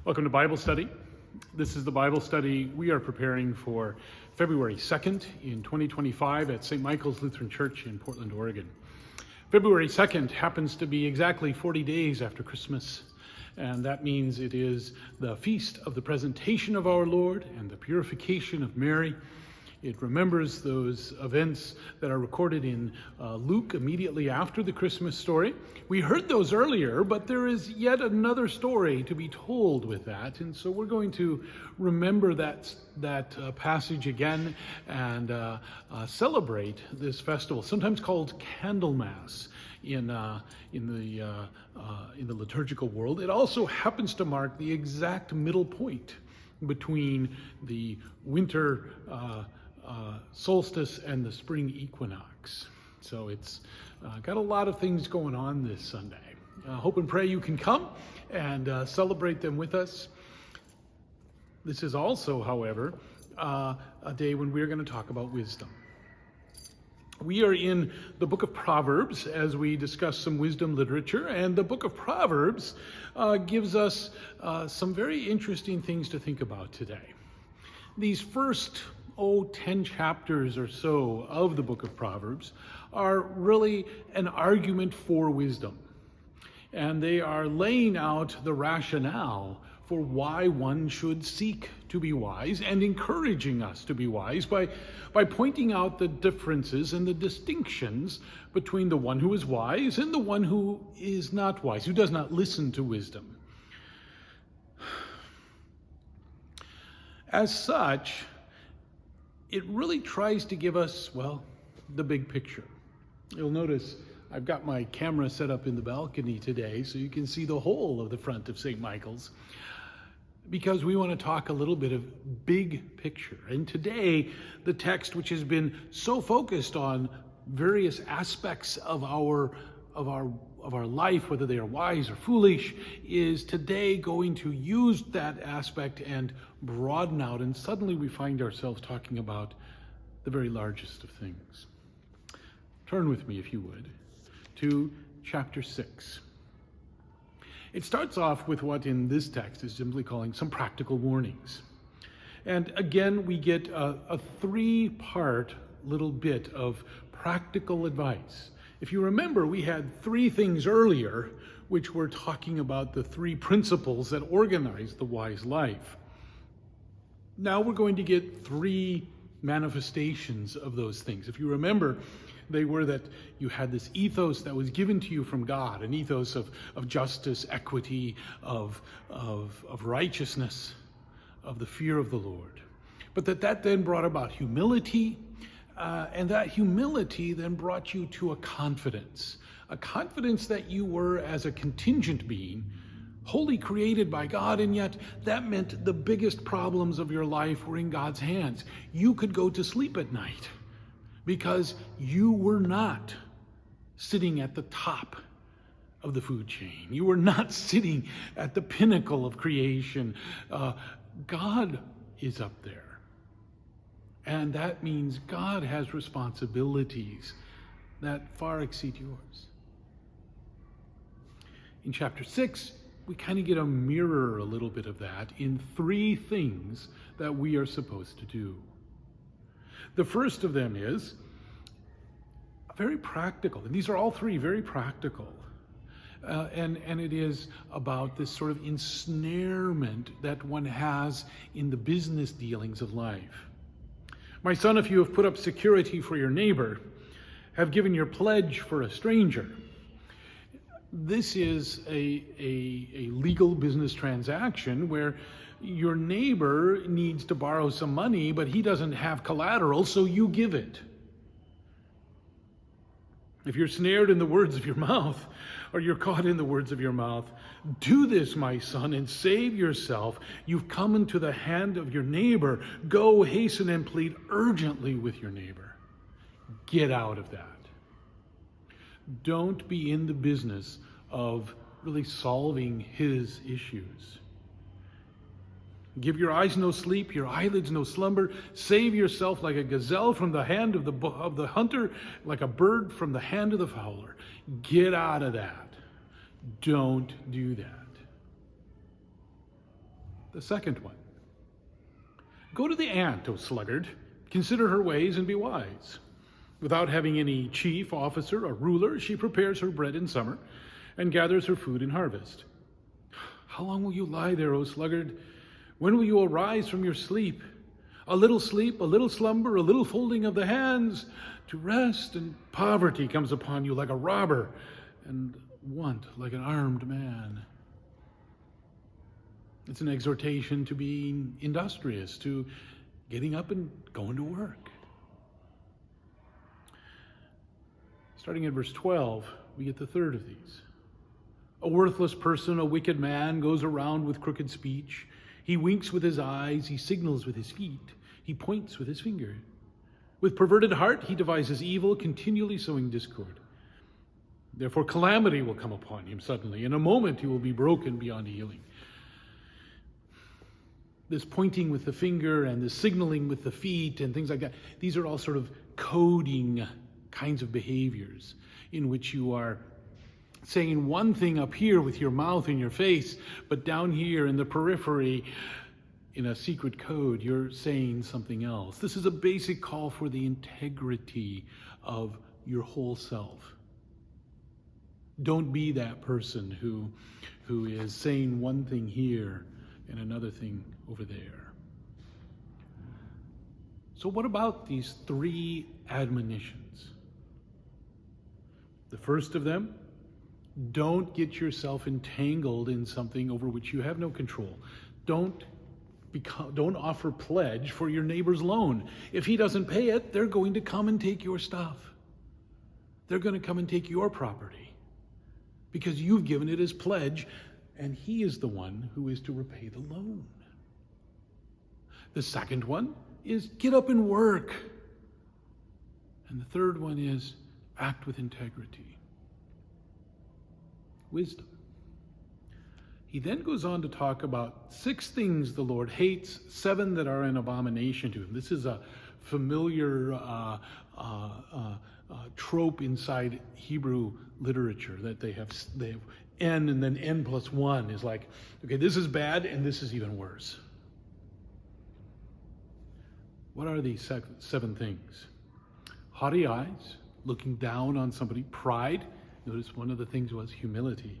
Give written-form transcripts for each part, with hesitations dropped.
Welcome to Bible study. This is the Bible study we are preparing for February 2nd in 2025 at St. Michael's Lutheran Church in Portland, Oregon. February 2nd happens to be exactly 40 days after Christmas, and that means it is the feast of the presentation of our Lord and the purification of Mary. It remembers those events that are recorded in Luke immediately after the Christmas story. We heard those earlier, but there is yet another story to be told with that. And so we're going to remember that passage again and celebrate this festival, sometimes called Candlemas in the liturgical world. It also happens to mark the exact middle point between the winter solstice and the spring equinox. So it's got a lot of things going on this Sunday. Hope and pray you can come and celebrate them with us. This is also, however, a day when we're going to talk about wisdom. We are in the book of Proverbs as we discuss some wisdom literature, and the book of Proverbs gives us some very interesting things to think about today. These first 10 chapters or so of the book of Proverbs are really an argument for wisdom. And they are laying out the rationale for why one should seek to be wise and encouraging us to be wise by pointing out the differences and the distinctions between the one who is wise and the one who is not wise, who does not listen to wisdom. As such, it really tries to give us, the big picture. You'll notice I've got my camera set up in the balcony today so you can see the whole of the front of St. Michael's, because we want to talk a little bit of big picture. And today, the text, which has been so focused on various aspects of our life, whether they are wise or foolish, is today going to use that aspect and broaden out, and suddenly we find ourselves talking about the very largest of things. Turn with me, if you would, to chapter 6. It starts off with what in this text is simply calling some practical warnings. And again, we get a three-part little bit of practical advice. If you remember, we had three things earlier which were talking about the three principles that organize the wise life. Now we're going to get three manifestations of those things. If you remember, they were that you had this ethos that was given to you from God, an ethos of justice, equity, of righteousness, of the fear of the Lord. But that then brought about humility, and that humility then brought you to a confidence that you were as a contingent being, wholly created by God, and yet that meant the biggest problems of your life were in God's hands. You could go to sleep at night because you were not sitting at the top of the food chain. You were not sitting at the pinnacle of creation. God is up there. And that means God has responsibilities that far exceed yours. In chapter 6, we kind of get a mirror a little bit of that in three things that we are supposed to do. The first of them is very practical, and these are all three very practical. And it is about this sort of ensnarement that one has in the business dealings of life. My son, if you have put up security for your neighbor, have given your pledge for a stranger. This is a legal business transaction where your neighbor needs to borrow some money, but he doesn't have collateral, so you give it. If you're snared in the words of your mouth, or you're caught in the words of your mouth, do this, my son, and save yourself. You've come into the hand of your neighbor. Go, hasten, and plead urgently with your neighbor. Get out of that. Don't be in the business of really solving his issues. Give your eyes no sleep, your eyelids no slumber. Save yourself like a gazelle from the hand of the hunter, like a bird from the hand of the fowler. Get out of that. Don't do that. The second one. Go to the ant, O sluggard. Consider her ways and be wise. Without having any chief, officer, or ruler, she prepares her bread in summer and gathers her food in harvest. How long will you lie there, O sluggard? When will you arise from your sleep? A little sleep, a little slumber, a little folding of the hands to rest, and poverty comes upon you like a robber, and want like an armed man. It's an exhortation to being industrious, to getting up and going to work. Starting at verse 12, we get the third of these. A worthless person, a wicked man, goes around with crooked speech. He winks with his eyes, he signals with his feet, he points with his finger. With perverted heart, he devises evil, continually sowing discord. Therefore, calamity will come upon him suddenly. In a moment, he will be broken beyond healing. This pointing with the finger and the signaling with the feet and things like that, these are all sort of coding kinds of behaviors in which you are saying one thing up here with your mouth and your face, but down here in the periphery, in a secret code, you're saying something else. This is a basic call for the integrity of your whole self. Don't be that person who is saying one thing here and another thing over there. So what about these three admonitions? The first of them, don't get yourself entangled in something over which you have no control. Don't offer pledge for your neighbor's loan. If he doesn't pay it, they're going to come and take your stuff. They're going to come and take your property because you've given it as pledge, and he is the one who is to repay the loan. The second one is get up and work. And the third one is act with integrity. Wisdom. He then goes on to talk about 6 things the Lord hates, 7 that are an abomination to him. This is a familiar trope inside Hebrew literature that they have N and then N plus 1 is like, okay, this is bad and this is even worse. What are these 7 things? Haughty eyes, looking down on somebody. Pride. Notice one of the things was humility.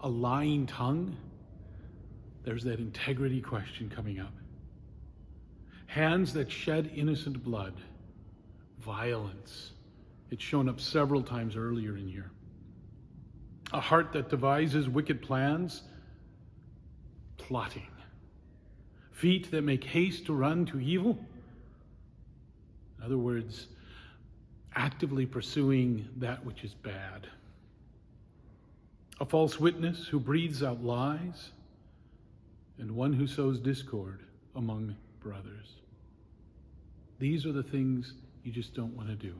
A lying tongue. There's that integrity question coming up. Hands that shed innocent blood. Violence. It's shown up several times earlier in here. A heart that devises wicked plans. Plotting. Feet that make haste to run to evil. In other words, actively pursuing that which is bad. A false witness who breathes out lies, and one who sows discord among brothers. These are the things you just don't want to do.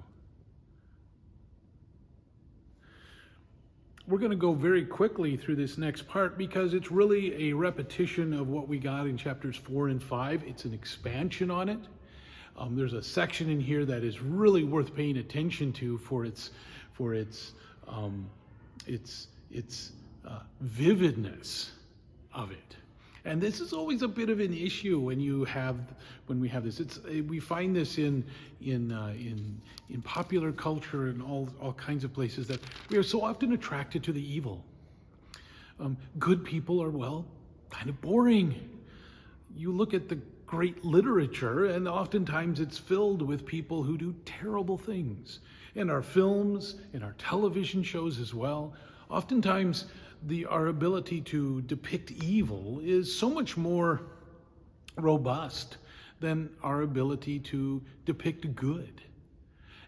We're going to go very quickly through this next part because it's really a repetition of what we got in chapters 4 and 5. It's an expansion on it. There's a section in here that is really worth paying attention to for its vividness of it. And this is always a bit of an issue when we have this. We find this in popular culture and all kinds of places that we are so often attracted to the evil. Good people are, kind of boring. You look at the great literature, and oftentimes it's filled with people who do terrible things. In our films, in our television shows as well, oftentimes our ability to depict evil is so much more robust than our ability to depict good.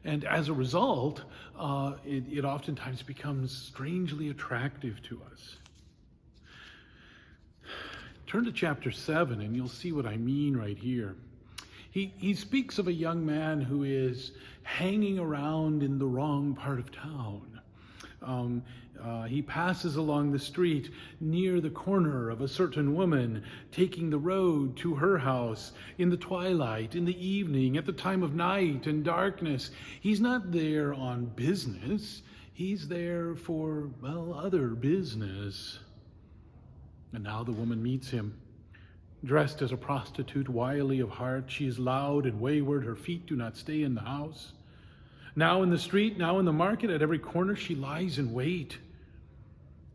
And as a result, it oftentimes becomes strangely attractive to us. Turn to chapter 7 and you'll see what I mean right here. He speaks of a young man who is hanging around in the wrong part of town. He passes along the street near the corner of a certain woman, taking the road to her house in the twilight, in the evening, at the time of night and darkness. He's not there on business. He's there for, other business. And now the woman meets him. Dressed as a prostitute, wily of heart, she is loud and wayward. Her feet do not stay in the house. Now in the street, now in the market, at every corner she lies in wait.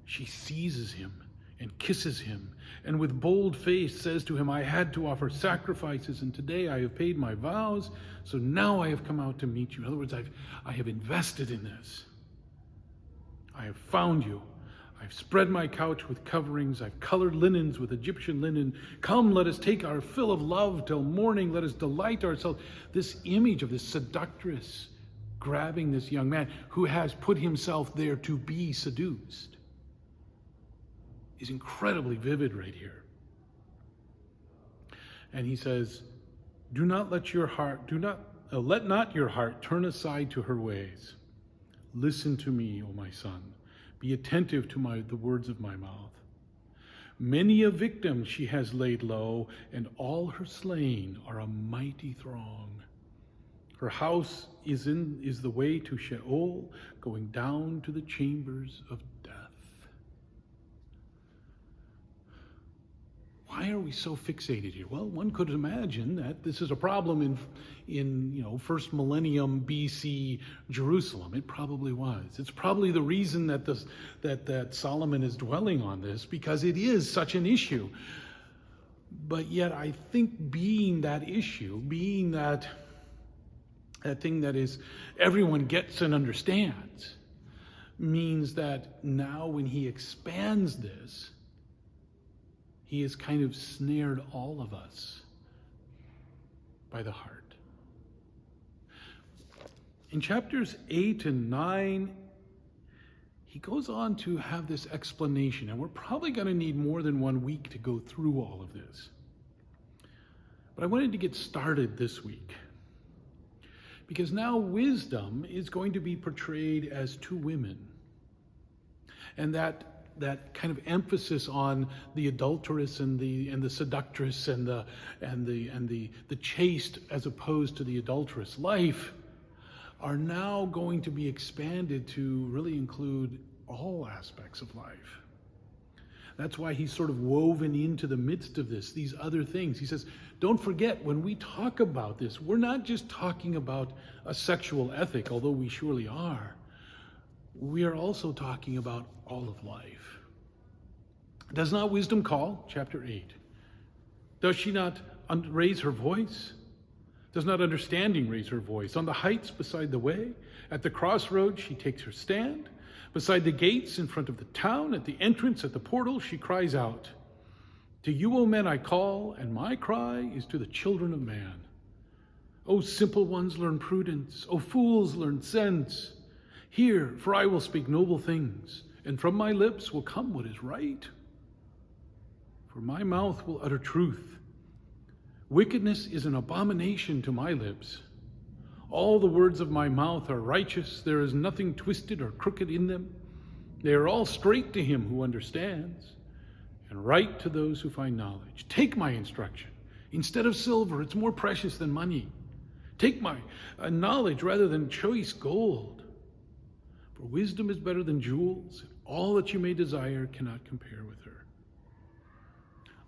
She seizes him and kisses him, and with bold face says to him, I had to offer sacrifices, and today I have paid my vows, so now I have come out to meet you. In other words, I have invested in this. I have found you. I've spread my couch with coverings. I've colored linens with Egyptian linen. Come, let us take our fill of love till morning. Let us delight ourselves. This image of this seductress grabbing this young man who has put himself there to be seduced is incredibly vivid right here. And he says, let not your heart turn aside to her ways. Listen to me, O my son. Be attentive to the words of my mouth. Many a victim she has laid low, and all her slain are a mighty throng. Her house is the way to Sheol, going down to the chambers of death. Why are we so fixated here? Well, one could imagine that this is a problem in first millennium BC Jerusalem. It probably was. It's probably the reason that Solomon is dwelling on this, because it is such an issue. But yet I think being that issue, being that thing that is everyone gets and understands, means that now when he expands this, he has kind of snared all of us by the heart. In chapters 8 and 9, he goes on to have this explanation, and we're probably going to need more than 1 week to go through all of this. But I wanted to get started this week, because now wisdom is going to be portrayed as two women, and that kind of emphasis on the adulteress and the seductress and the chaste as opposed to the adulterous life are now going to be expanded to really include all aspects of life. That's why he's sort of woven into the midst of this, these other things. He says, don't forget, when we talk about this, we're not just talking about a sexual ethic, although we surely are. We are also talking about all of life. Does not wisdom call? Chapter 8. Does she not raise her voice? Does not understanding raise her voice? On the heights beside the way, at the crossroads she takes her stand. Beside the gates in front of the town, at the entrance at the portal, she cries out, to you, O men, I call, and my cry is to the children of man. O simple ones, learn prudence. O fools, learn sense. Hear, for I will speak noble things, and from my lips will come what is right. For my mouth will utter truth. Wickedness is an abomination to my lips. All the words of my mouth are righteous. There is nothing twisted or crooked in them. They are all straight to him who understands, and right to those who find knowledge. Take my instruction. Instead of silver, it's more precious than money. Take my knowledge rather than choice gold. For wisdom is better than jewels. All that you may desire cannot compare with her.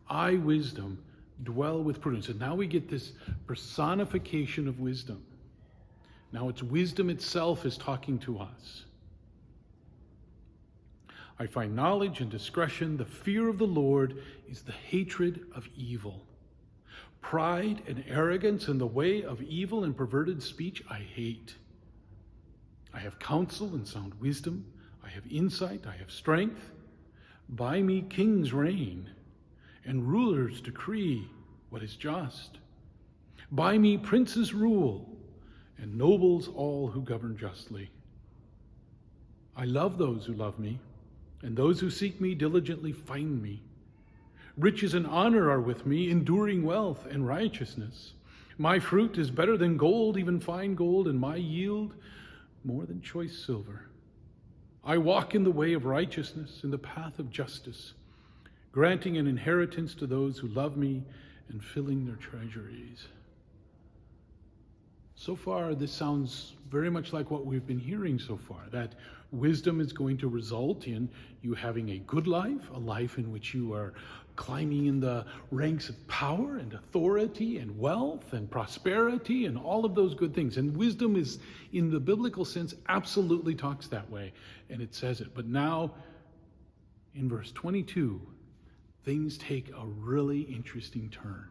I, wisdom, dwell with prudence. And now we get this personification of wisdom. Now it's wisdom itself is talking to us. I find knowledge and discretion. The fear of the Lord is the hatred of evil. Pride and arrogance and the way of evil and perverted speech I hate. I have counsel and sound wisdom. I have insight. I have strength. By me kings reign, and rulers decree what is just. By me princes rule, and nobles all who govern justly. I love those who love me, and those who seek me diligently find me. Riches and honor are with me, enduring wealth and righteousness. My fruit is better than gold, even fine gold, and my yield more than choice silver. I walk in the way of righteousness, in the path of justice, granting an inheritance to those who love me and filling their treasuries. So far, this sounds very much like what we've been hearing so far, that Wisdom is going to result in you having a good life, a life in which you are climbing in the ranks of power and authority and wealth and prosperity and all of those good things. And wisdom is, in the biblical sense, absolutely talks that way. And it says it. But now, in verse 22, things take a really interesting turn.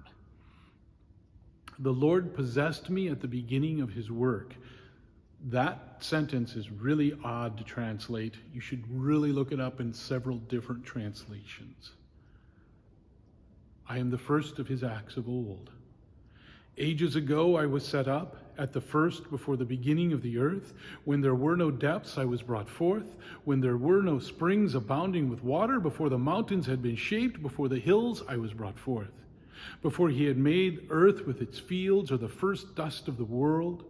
The Lord possessed me at the beginning of his work. That sentence is really odd to translate. You should really look it up in several different translations. I am the first of his acts of old. Ages ago I was set up, at the first before the beginning of the earth. When there were no depths, I was brought forth. When there were no springs abounding with water, before the mountains had been shaped, before the hills, I was brought forth. Before he had made earth with its fields, or the first dust of the world,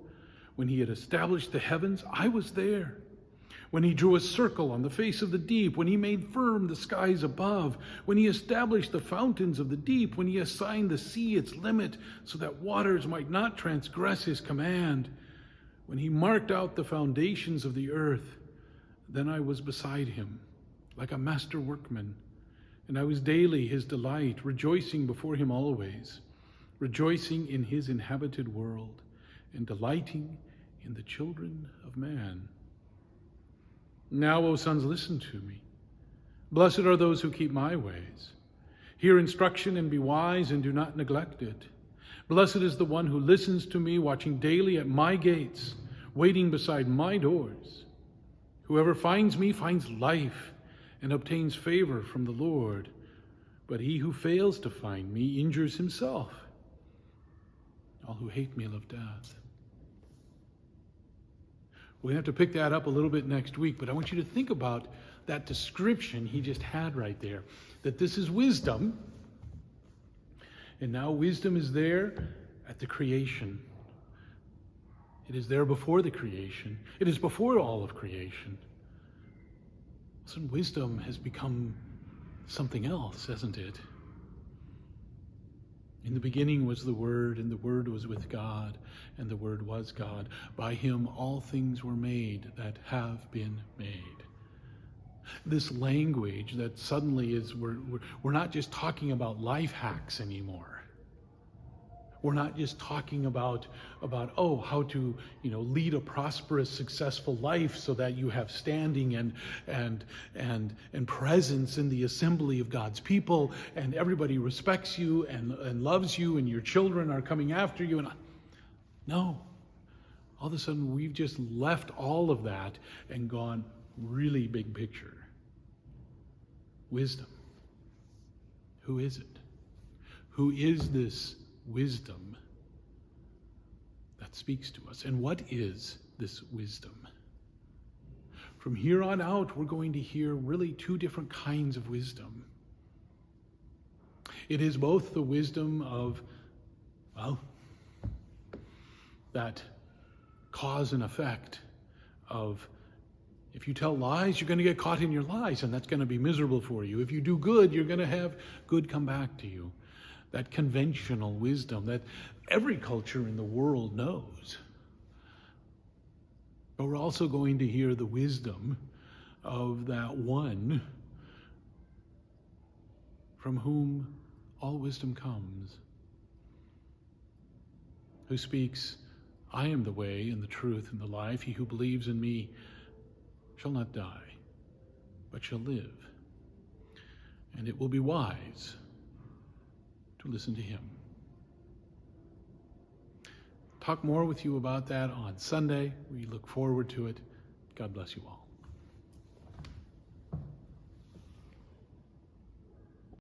when he had established the heavens, I was there. When he drew a circle on the face of the deep, when he made firm the skies above, when he established the fountains of the deep, when he assigned the sea its limit so that waters might not transgress his command, when he marked out the foundations of the earth, then I was beside him like a master workman, and I was daily his delight, rejoicing before him always, rejoicing in his inhabited world, and delighting in the children of man. Now, O sons, listen to me. Blessed are those who keep my ways. Hear instruction and be wise, and do not neglect it. Blessed is the one who listens to me, watching daily at my gates, waiting beside my doors. Whoever finds me finds life and obtains favor from the Lord. But he who fails to find me injures himself. All who hate me love death. We have to pick that up a little bit next week, but I want you to think about that description he just had right there, that this is wisdom, and now wisdom is there at the creation. It is there before the creation. It is before all of creation. So wisdom has become something else, hasn't it? In the beginning was the Word, and the Word was with God, and the Word was God. By him all things were made that have been made. This language that suddenly is, we're not just talking about life hacks anymore. We're not just talking about how to lead a prosperous, successful life so that you have standing and presence in the assembly of God's people, and everybody respects you and loves you, and your children are coming after you. No, all of a sudden we've just left all of that and gone really big picture. Wisdom. Who is it? Who is this wisdom that speaks to us? And what is this wisdom? From here on out, we're going to hear really two different kinds of wisdom. It is both the wisdom of, that cause and effect of, if you tell lies, you're going to get caught in your lies, and that's going to be miserable for you. If you do good, you're going to have good come back to you. That conventional wisdom that every culture in the world knows. But we're also going to hear the wisdom of that one from whom all wisdom comes, who speaks, I am the way and the truth and the life. He who believes in me shall not die, but shall live. And it will be wise to listen to him. Talk more with you about that on Sunday. We look forward to it. God bless you all.